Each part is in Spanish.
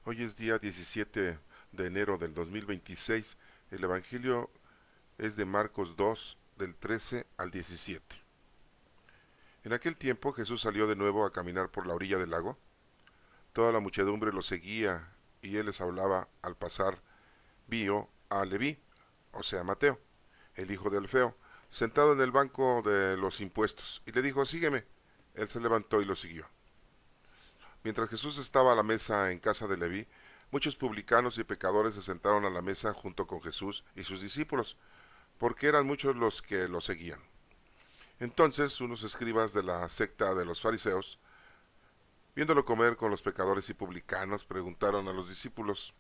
Hoy es día 17 de enero del 2026. El Evangelio es de Marcos 2, del 13 al 17. En aquel tiempo Jesús salió de nuevo a caminar por la orilla del lago. Toda la muchedumbre lo seguía y él les hablaba. Al pasar, vio a Leví, o sea, Mateo, el hijo de Alfeo, sentado en el banco de los impuestos, y le dijo: sígueme. Él se levantó y lo siguió. Mientras Jesús estaba a la mesa en casa de Leví, muchos publicanos y pecadores se sentaron a la mesa junto con Jesús y sus discípulos, porque eran muchos los que lo seguían. Entonces unos escribas de la secta de los fariseos, viéndolo comer con los pecadores y publicanos, preguntaron a los discípulos: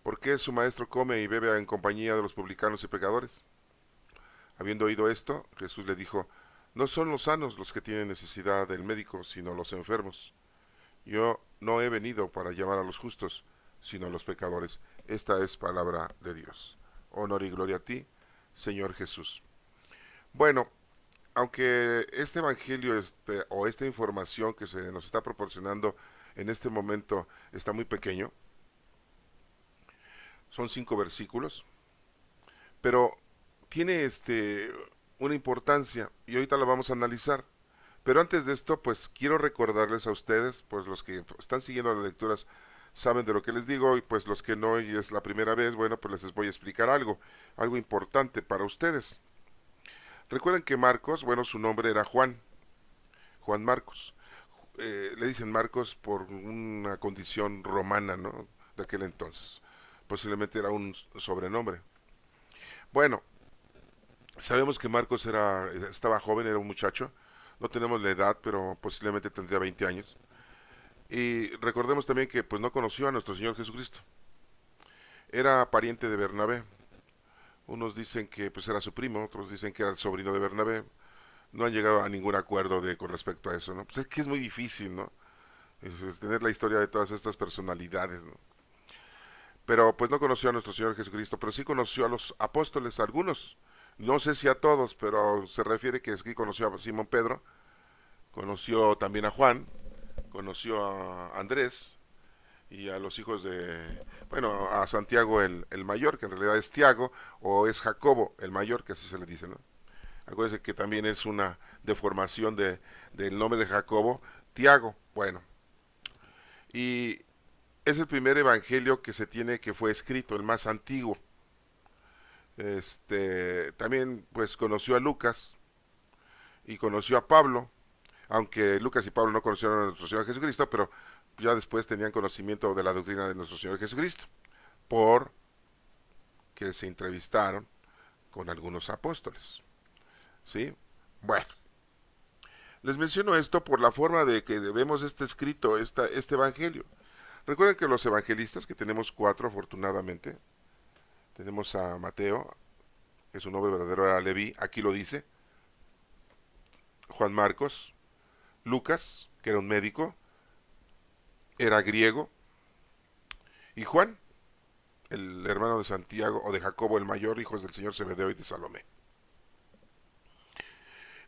¿por qué su maestro come y bebe en compañía de los publicanos y pecadores? Habiendo oído esto, Jesús le dijo: no son los sanos los que tienen necesidad del médico, sino los enfermos. Yo no he venido para llamar a los justos, sino a los pecadores. Esta es palabra de Dios. Honor y gloria a ti, Señor Jesús. Bueno, aunque este evangelio o esta información que se nos está proporcionando en este momento está muy pequeño, son 5 versículos, pero tiene una importancia y ahorita la vamos a analizar. Pero antes de esto, pues quiero recordarles a ustedes, pues los que están siguiendo las lecturas saben de lo que les digo, y pues los que no y es la primera vez, bueno, pues les voy a explicar algo importante para ustedes. Recuerden que Marcos, bueno, su nombre era Juan, Juan Marcos. Le dicen Marcos por una condición romana, ¿no? De aquel entonces. Posiblemente era un sobrenombre. Bueno, sabemos que Marcos estaba joven, era un muchacho. No tenemos la edad, pero posiblemente tendría 20 años. Y recordemos también que pues no conoció a nuestro Señor Jesucristo. Era pariente de Bernabé. Unos dicen que pues era su primo, otros dicen que era el sobrino de Bernabé. No han llegado a ningún acuerdo con respecto a eso, ¿no? Pues es que es muy difícil, ¿no? Es tener la historia de todas estas personalidades, ¿no? Pero pues no conoció a nuestro Señor Jesucristo, pero sí conoció a los apóstoles, algunos. No sé si a todos, pero se refiere que sí conoció a Simón Pedro, conoció también a Juan, conoció a Andrés, y a los hijos bueno, a Santiago el mayor, que en realidad es Tiago, o es Jacobo el mayor, que así se le dice, ¿no? Acuérdense que también es una deformación del nombre de Jacobo, Tiago. Bueno, y es el primer evangelio que se tiene que fue escrito, el más antiguo. También pues conoció a Lucas y conoció a Pablo, aunque Lucas y Pablo no conocieron a nuestro Señor Jesucristo, pero ya después tenían conocimiento de la doctrina de nuestro Señor Jesucristo, por que se entrevistaron con algunos apóstoles. ¿Sí? Bueno, les menciono esto por la forma de que vemos este escrito, este evangelio. Recuerden que los evangelistas, que tenemos 4 afortunadamente, tenemos a Mateo, que su nombre verdadero era Leví, aquí lo dice, Juan Marcos, Lucas, que era un médico, era griego, y Juan, el hermano de Santiago o de Jacobo el mayor, hijos del señor Zebedeo y de Salomé.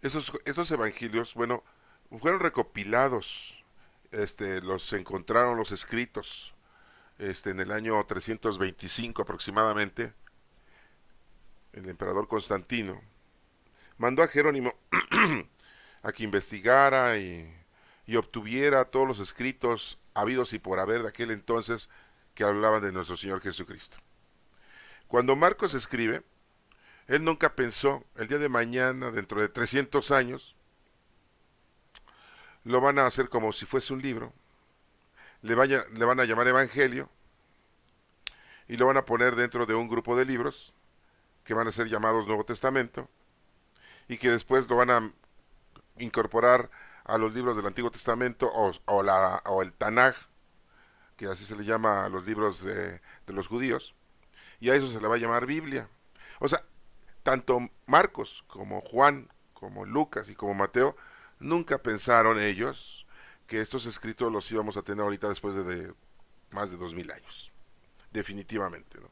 Estos evangelios, bueno, fueron recopilados, los encontraron los escritos, en el año 325 aproximadamente. El emperador Constantino mandó a Jerónimo a que investigara y obtuviera todos los escritos habidos y por haber de aquel entonces que hablaban de nuestro Señor Jesucristo. Cuando Marcos escribe, él nunca pensó, el día de mañana, dentro de 300 años, lo van a hacer como si fuese un libro, le van a llamar Evangelio y lo van a poner dentro de un grupo de libros que van a ser llamados Nuevo Testamento y que después lo van a incorporar a los libros del Antiguo Testamento o el Tanaj, que así se le llama a los libros de los judíos, y a eso se le va a llamar Biblia. O sea, tanto Marcos como Juan, como Lucas y como Mateo, nunca pensaron ellos que estos escritos los íbamos a tener ahorita después de más de 2000 años. Definitivamente, ¿no?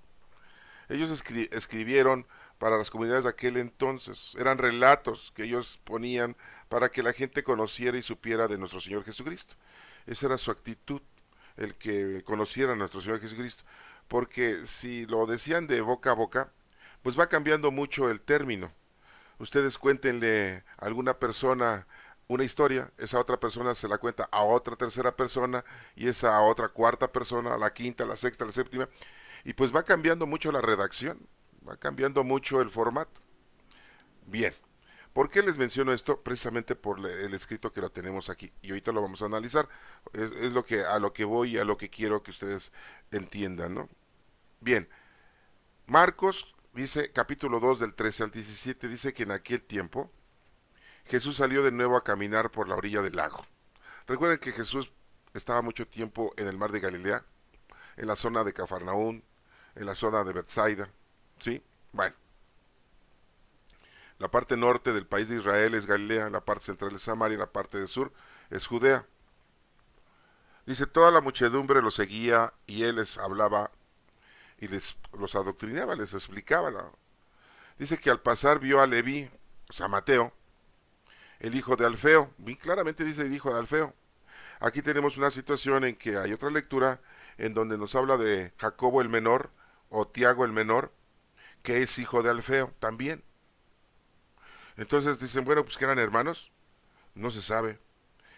Ellos escribieron para las comunidades de aquel entonces. Eran relatos que ellos ponían para que la gente conociera y supiera de nuestro Señor Jesucristo. Esa era su actitud. el que conociera a nuestro Señor Jesucristo, porque si lo decían de boca a boca, pues va cambiando mucho el término. Ustedes cuéntenle a alguna persona una historia, esa otra persona se la cuenta a otra tercera persona y esa a otra cuarta persona, a la quinta, a la sexta, a la séptima, y pues va cambiando mucho la redacción, va cambiando mucho el formato. Bien, ¿por qué les menciono esto? Precisamente por el escrito que lo tenemos aquí y ahorita lo vamos a analizar. Es lo que a lo que voy y a lo que quiero que ustedes entiendan, ¿no? Bien, Marcos dice, capítulo 2 del 13 al 17, dice que en aquel tiempo Jesús salió de nuevo a caminar por la orilla del lago. Recuerden que Jesús estaba mucho tiempo en el mar de Galilea, en la zona de Cafarnaún, en la zona de Bethsaida, ¿sí? Bueno, la parte norte del país de Israel es Galilea, la parte central es Samaria y la parte del sur es Judea. Dice, toda la muchedumbre lo seguía y él les hablaba y los adoctrinaba, les explicaba. Dice que al pasar vio a Leví, o sea, Mateo, el hijo de Alfeo. Bien claramente dice el hijo de Alfeo. Aquí tenemos una situación en que hay otra lectura en donde nos habla de Jacobo el menor o Tiago el menor, que es hijo de Alfeo también. Entonces dicen, bueno, pues que eran hermanos, no se sabe.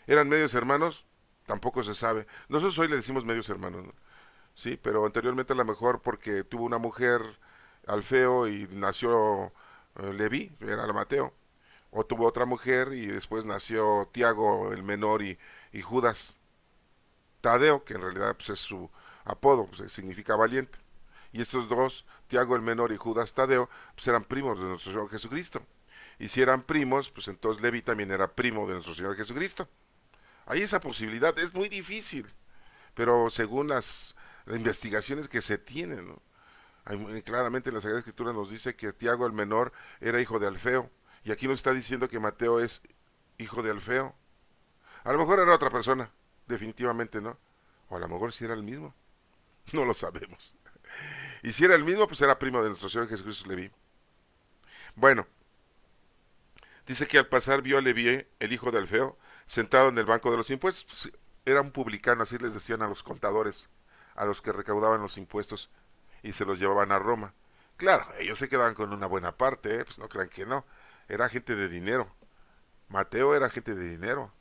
¿Eran medios hermanos? Tampoco se sabe. Nosotros hoy le decimos medios hermanos, ¿no? Sí, pero anteriormente a lo mejor porque tuvo una mujer Alfeo y nació Leví, era Mateo. O tuvo otra mujer y después nació Tiago el menor y Judas Tadeo, que en realidad pues, es su apodo, pues, significa valiente. Y estos dos, Tiago el menor y Judas Tadeo, pues eran primos de nuestro Señor Jesucristo. Y si eran primos, pues entonces Levi también era primo de nuestro Señor Jesucristo. Hay esa posibilidad, es muy difícil, pero según las investigaciones que se tienen, ¿no? Claramente en la Sagrada Escritura nos dice que Tiago el menor era hijo de Alfeo, y aquí nos está diciendo que Mateo es hijo de Alfeo. A lo mejor era otra persona, definitivamente no. O a lo mejor si era el mismo, no lo sabemos. Y si era el mismo, pues era primo de nuestro Señor Jesucristo Leví. Bueno, dice que al pasar vio a Leví, el hijo de Alfeo, sentado en el banco de los impuestos. Pues, era un publicano, así les decían a los contadores, a los que recaudaban los impuestos y se los llevaban a Roma. Claro, ellos se quedaban con una buena parte, pues no crean que no. Era gente de dinero. Mateo era gente de dinero,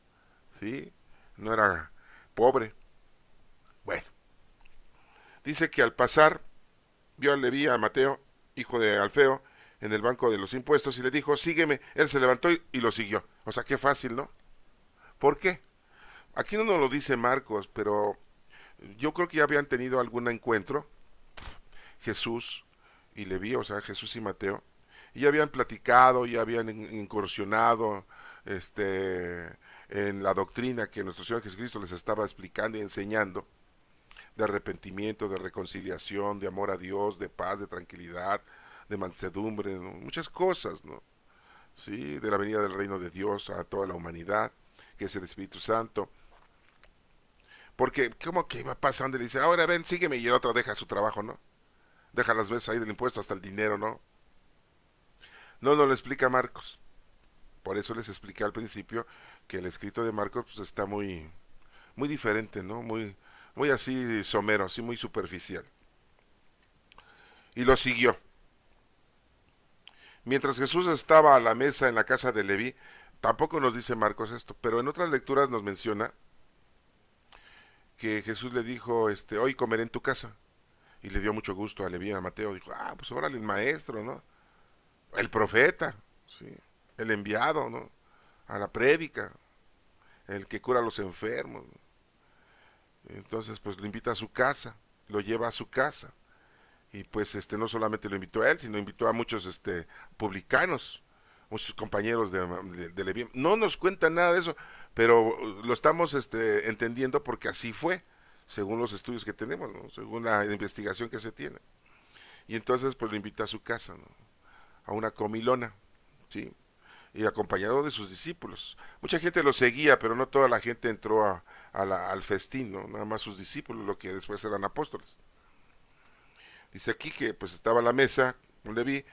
¿sí? No era pobre. Bueno, dice que al pasar vio a Leví, a Mateo, hijo de Alfeo, en el banco de los impuestos y le dijo, sígueme. Él se levantó y lo siguió. O sea, qué fácil, ¿no? ¿Por qué? Aquí no nos lo dice Marcos, pero yo creo que ya habían tenido algún encuentro, Jesús y Leví, o sea, Jesús y Mateo, y ya habían platicado, ya habían incursionado en la doctrina que nuestro Señor Jesucristo les estaba explicando y enseñando, de arrepentimiento, de reconciliación, de amor a Dios, de paz, de tranquilidad, de mansedumbre, ¿no? Muchas cosas, ¿no? Sí, de la venida del reino de Dios a toda la humanidad, que es el Espíritu Santo. Porque, ¿cómo que iba pasando y le dice, ahora ven, sígueme, y el otro deja su trabajo, ¿no? Deja las veces ahí del impuesto hasta el dinero, ¿no? No nos lo explica Marcos. Por eso les expliqué al principio que el escrito de Marcos pues, está muy diferente, ¿no? Muy así somero, así muy superficial. Y lo siguió. Mientras Jesús estaba a la mesa en la casa de Leví, tampoco nos dice Marcos esto, pero en otras lecturas nos menciona que Jesús le dijo, hoy comeré en tu casa. Y le dio mucho gusto a Leví, a Mateo. Dijo, pues órale, el maestro, ¿no? El profeta, ¿sí? El enviado, ¿no? A la prédica, el que cura a los enfermos, ¿no? Entonces, pues lo invita a su casa, lo lleva a su casa. Y pues no solamente lo invitó a él, sino invitó a muchos publicanos, muchos compañeros de Leví. No nos cuentan nada de eso, pero lo estamos entendiendo porque así fue, según los estudios que tenemos, ¿no? Según la investigación que se tiene. Y entonces pues lo invita a su casa, ¿no? A una comilona, ¿sí? Y acompañado de sus discípulos. Mucha gente lo seguía, pero no toda la gente entró al festín, ¿no? Nada más sus discípulos, lo que después eran apóstoles. Dice aquí que pues estaba a la mesa con Leví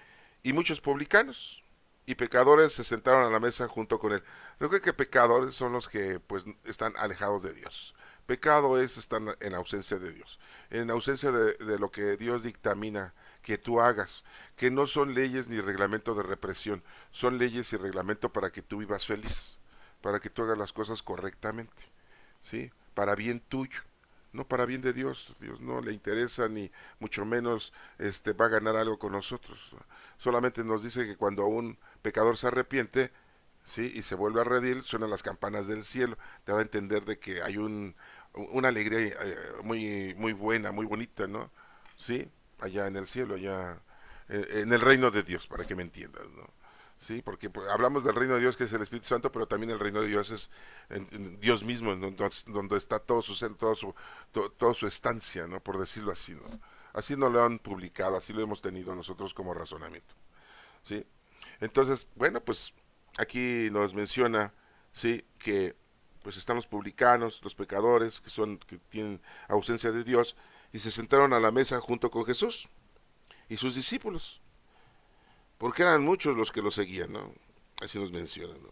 y muchos publicanos y pecadores se sentaron a la mesa junto con él. Recuerden que pecadores son los que pues están alejados de Dios. Pecado es estar en ausencia de Dios, en ausencia de lo que Dios dictamina que tú hagas, que no son leyes ni reglamento de represión, son leyes y reglamento para que tú vivas feliz, para que tú hagas las cosas correctamente, ¿sí? Para bien tuyo, no para bien de Dios. Dios no le interesa ni mucho menos va a ganar algo con nosotros. Solamente nos dice que cuando un pecador se arrepiente, sí, y se vuelve a redil, suenan las campanas del cielo, te da a entender de que hay una alegría muy buena, muy bonita, ¿no? Sí, allá en el cielo, allá en el reino de Dios, para que me entiendas, ¿no? Sí, porque pues, hablamos del reino de Dios que es el Espíritu Santo, pero también el reino de Dios es en Dios mismo, donde está todo su ser, toda su estancia, ¿no? Por decirlo así, ¿no? Así nos lo han publicado, así lo hemos tenido nosotros como razonamiento, ¿sí? Entonces, bueno, pues aquí nos menciona, sí, que pues están los publicanos, los pecadores, que tienen ausencia de Dios, y se sentaron a la mesa junto con Jesús y sus discípulos, porque eran muchos los que lo seguían, ¿no? Así nos menciona, ¿no?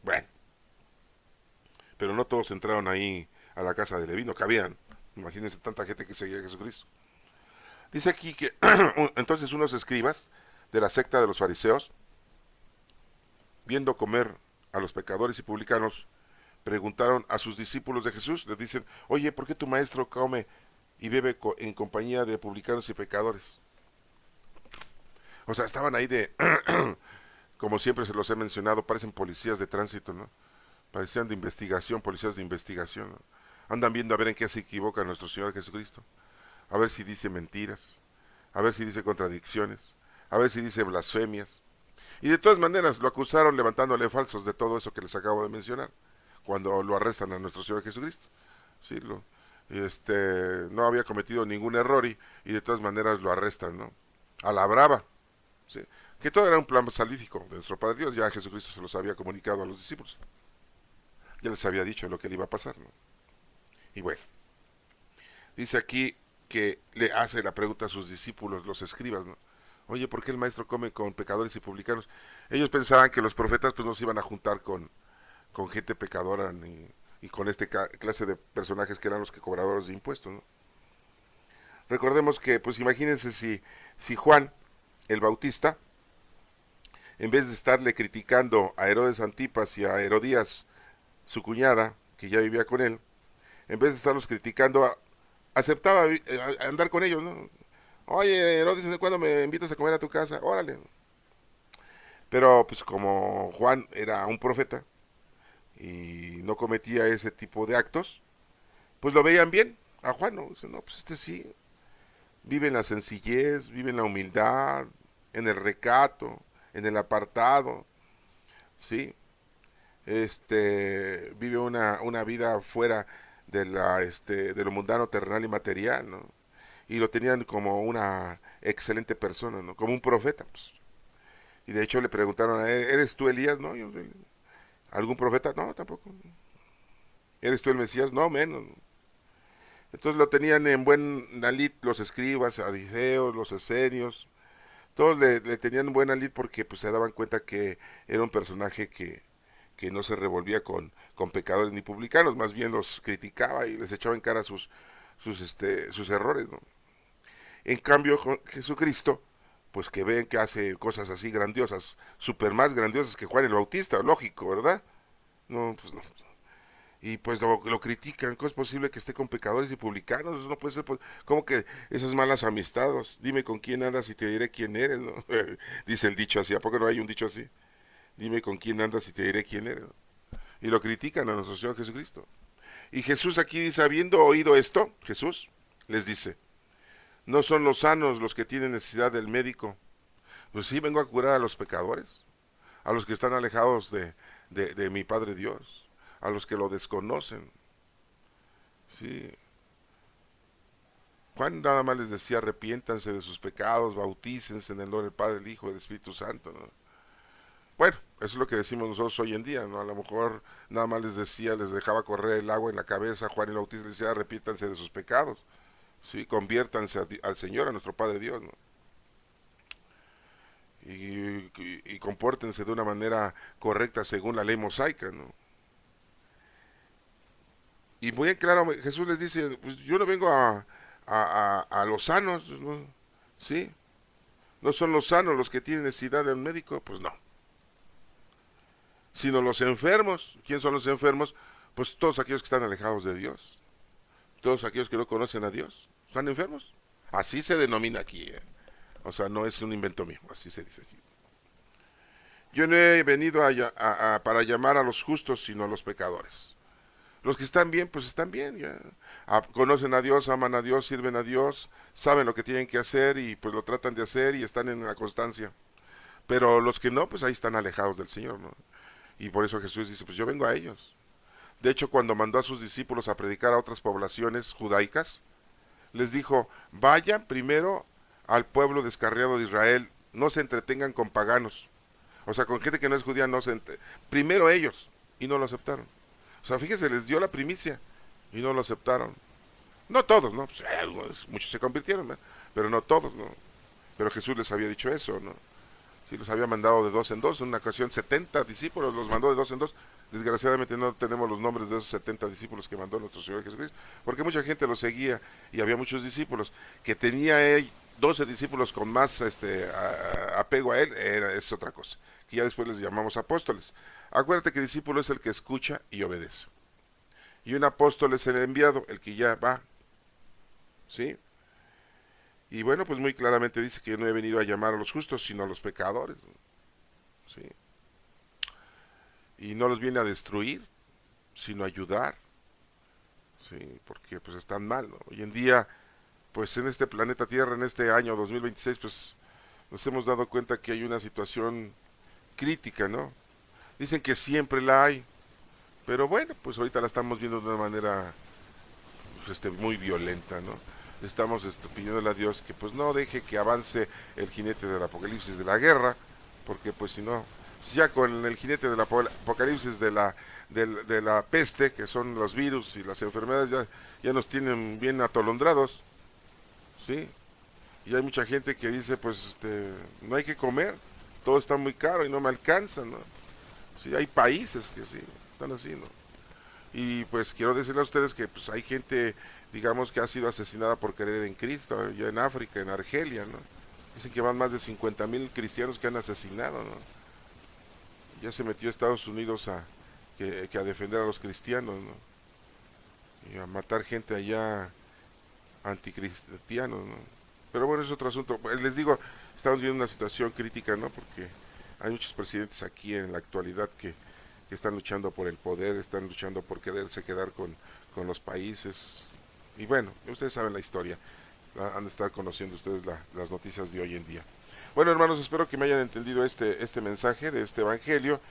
Bueno, pero no todos entraron ahí a la casa de Leví, no cabían. Imagínense tanta gente que seguía a Jesucristo. Dice aquí que entonces unos escribas de la secta de los fariseos, viendo comer a los pecadores y publicanos, preguntaron a sus discípulos de Jesús, les dicen, oye, ¿por qué tu maestro come y bebe en compañía de publicanos y pecadores? O sea, estaban ahí como siempre se los he mencionado, parecen policías de tránsito, ¿no? Parecían de investigación, policías de investigación, ¿no? Andan viendo a ver en qué se equivoca nuestro Señor Jesucristo, a ver si dice mentiras, a ver si dice contradicciones, a ver si dice blasfemias. Y de todas maneras lo acusaron levantándole falsos de todo eso que les acabo de mencionar, cuando lo arrestan a nuestro Señor Jesucristo. Sí, no había cometido ningún error y de todas maneras lo arrestan, ¿no? A la brava, ¿sí? Que todo era un plan salvífico de nuestro Padre Dios, ya Jesucristo se los había comunicado a los discípulos, ya les había dicho lo que le iba a pasar, ¿no? Y bueno, dice aquí que le hace la pregunta a sus discípulos, los escribas, ¿no? Oye, ¿por qué el maestro come con pecadores y publicanos? Ellos pensaban que los profetas pues no se iban a juntar con gente pecadora y con clase de personajes que eran los que cobradores de impuestos, ¿no? Recordemos que, pues imagínense si Juan el Bautista, en vez de estarle criticando a Herodes Antipas y a Herodías, su cuñada, que ya vivía con él, en vez de estarlos criticando, aceptaba andar con ellos, ¿no? Oye, Herodes, ¿de cuándo me invitas a comer a tu casa? Órale. Pero pues como Juan era un profeta y no cometía ese tipo de actos, pues lo veían bien a Juan, ¿no? Dicen, no, pues este sí, vive en la sencillez, vive en la humildad, en el recato, en el apartado, ¿sí? Vive una vida fuera de lo mundano, terrenal y material, ¿no? Y lo tenían como una excelente persona, ¿no? Como un profeta, pues. Y de hecho le preguntaron a él, ¿eres tú Elías? No, yo soy. ¿Algún profeta? No, tampoco. ¿Eres tú el Mesías? No, menos. Entonces lo tenían en buena lid los escribas, ariseos, los esenios, todos le tenían buena lid porque pues se daban cuenta que era un personaje que no se revolvía con pecadores ni publicanos, más bien los criticaba y les echaba en cara sus errores, ¿no? En cambio, Jesucristo, pues que ven que hace cosas así grandiosas, super más grandiosas que Juan el Bautista, lógico, ¿verdad? No, pues no. Y pues lo critican, ¿cómo es posible que esté con pecadores y publicanos? Eso no puede ser, ¿cómo que esas malas amistades? Dime con quién andas y te diré quién eres, ¿no? Dice el dicho así, ¿a poco no hay un dicho así? Dime con quién andas y te diré quién eres, ¿no? Y lo critican a nuestro Señor Jesucristo. Y Jesús aquí dice, habiendo oído esto, Jesús les dice, no son los sanos los que tienen necesidad del médico, pues sí, vengo a curar a los pecadores, a los que están alejados de mi Padre Dios, a los que lo desconocen. Sí. Juan nada más les decía, arrepiéntanse de sus pecados, bautícense en el nombre del Padre, el Hijo y del Espíritu Santo, ¿no? Bueno, eso es lo que decimos nosotros hoy en día, ¿no? A lo mejor nada más les decía, les dejaba correr el agua en la cabeza, Juan el Bautista les decía, arrepiéntanse de sus pecados, ¿sí? Conviértanse al Señor, a nuestro Padre Dios, ¿no? Y compórtense de una manera correcta según la ley mosaica, ¿no? Y muy en claro, Jesús les dice, pues yo no vengo a los sanos, ¿no? ¿Sí? No son los sanos los que tienen necesidad de un médico, pues no. Sino los enfermos. ¿Quién son los enfermos? Pues todos aquellos que están alejados de Dios. Todos aquellos que no conocen a Dios. ¿Están enfermos? Así se denomina aquí. O sea, no es un invento mío, así se dice aquí. Yo no he venido para llamar a los justos, sino a los pecadores. Los que están bien, pues están bien, ya. Conocen a Dios, aman a Dios, sirven a Dios, saben lo que tienen que hacer y pues lo tratan de hacer y están en la constancia. Pero los que no, pues ahí están alejados del Señor, ¿no? Y por eso Jesús dice, pues yo vengo a ellos. De hecho, cuando mandó a sus discípulos a predicar a otras poblaciones judaicas, les dijo, vayan primero al pueblo descarriado de Israel, no se entretengan con paganos, o sea, con gente que no es judía, primero ellos, y no lo aceptaron. O sea, fíjense, les dio la primicia, y no lo aceptaron. No todos, ¿no? Pues, muchos se convirtieron, ¿no? Pero no todos, ¿no? Pero Jesús les había dicho eso, ¿no? Sí, los había mandado de dos en dos, en una ocasión 70 discípulos los mandó de dos en dos. Desgraciadamente no tenemos los nombres de esos 70 discípulos que mandó nuestro Señor Jesucristo, porque mucha gente lo seguía y había muchos discípulos. Que tenía él 12 discípulos con más apego a él, es otra cosa, que ya después les llamamos apóstoles. Acuérdate que discípulo es el que escucha y obedece. Y un apóstol es el enviado, el que ya va, ¿sí? Y bueno, pues muy claramente dice que yo no he venido a llamar a los justos, sino a los pecadores, ¿sí? Y no los viene a destruir, sino a ayudar, ¿sí? Porque pues están mal, ¿no? Hoy en día, pues en este planeta Tierra, en este año 2026, pues nos hemos dado cuenta que hay una situación crítica, ¿no? Dicen que siempre la hay, pero bueno, pues ahorita la estamos viendo de una manera pues, muy violenta, ¿no? Estamos pidiéndole a Dios que pues no deje que avance el jinete del apocalipsis de la guerra, porque pues si no, ya con el jinete del apocalipsis de la peste, que son los virus y las enfermedades, ya nos tienen bien atolondrados, ¿sí? Y hay mucha gente que dice, pues no hay que comer, todo está muy caro y no me alcanza, ¿no? Sí, hay países que sí, están así, ¿no? Y pues quiero decirle a ustedes que pues hay gente, digamos, que ha sido asesinada por creer en Cristo, ya en África, en Argelia, ¿no? Dicen que van más de 50,000 cristianos que han asesinado, ¿no? Ya se metió Estados Unidos que a defender a los cristianos, ¿no? Y a matar gente allá anticristianos, ¿no? Pero bueno, es otro asunto. Pues, les digo, estamos viendo una situación crítica, ¿no? Porque hay muchos presidentes aquí en la actualidad que están luchando por el poder, están luchando por quererse quedar con los países. Y bueno, ustedes saben la historia, han de estar conociendo ustedes las noticias de hoy en día. Bueno, hermanos, espero que me hayan entendido este mensaje de este evangelio,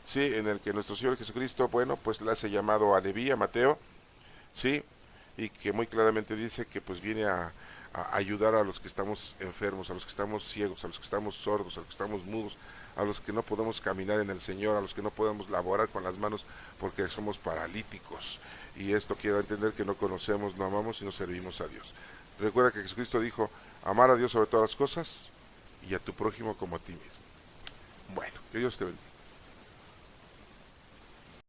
sí, en el que nuestro Señor Jesucristo, bueno, pues le hace llamado a Leví, a Mateo, sí, y que muy claramente dice que pues viene a ayudar a los que estamos enfermos, a los que estamos ciegos, a los que estamos sordos, a los que estamos mudos, a los que no podemos caminar en el Señor, a los que no podemos laborar con las manos porque somos paralíticos. Y esto quiere entender que no conocemos, no amamos y no servimos a Dios. Recuerda que Jesucristo dijo, amar a Dios sobre todas las cosas y a tu prójimo como a ti mismo. Bueno, que Dios te bendiga.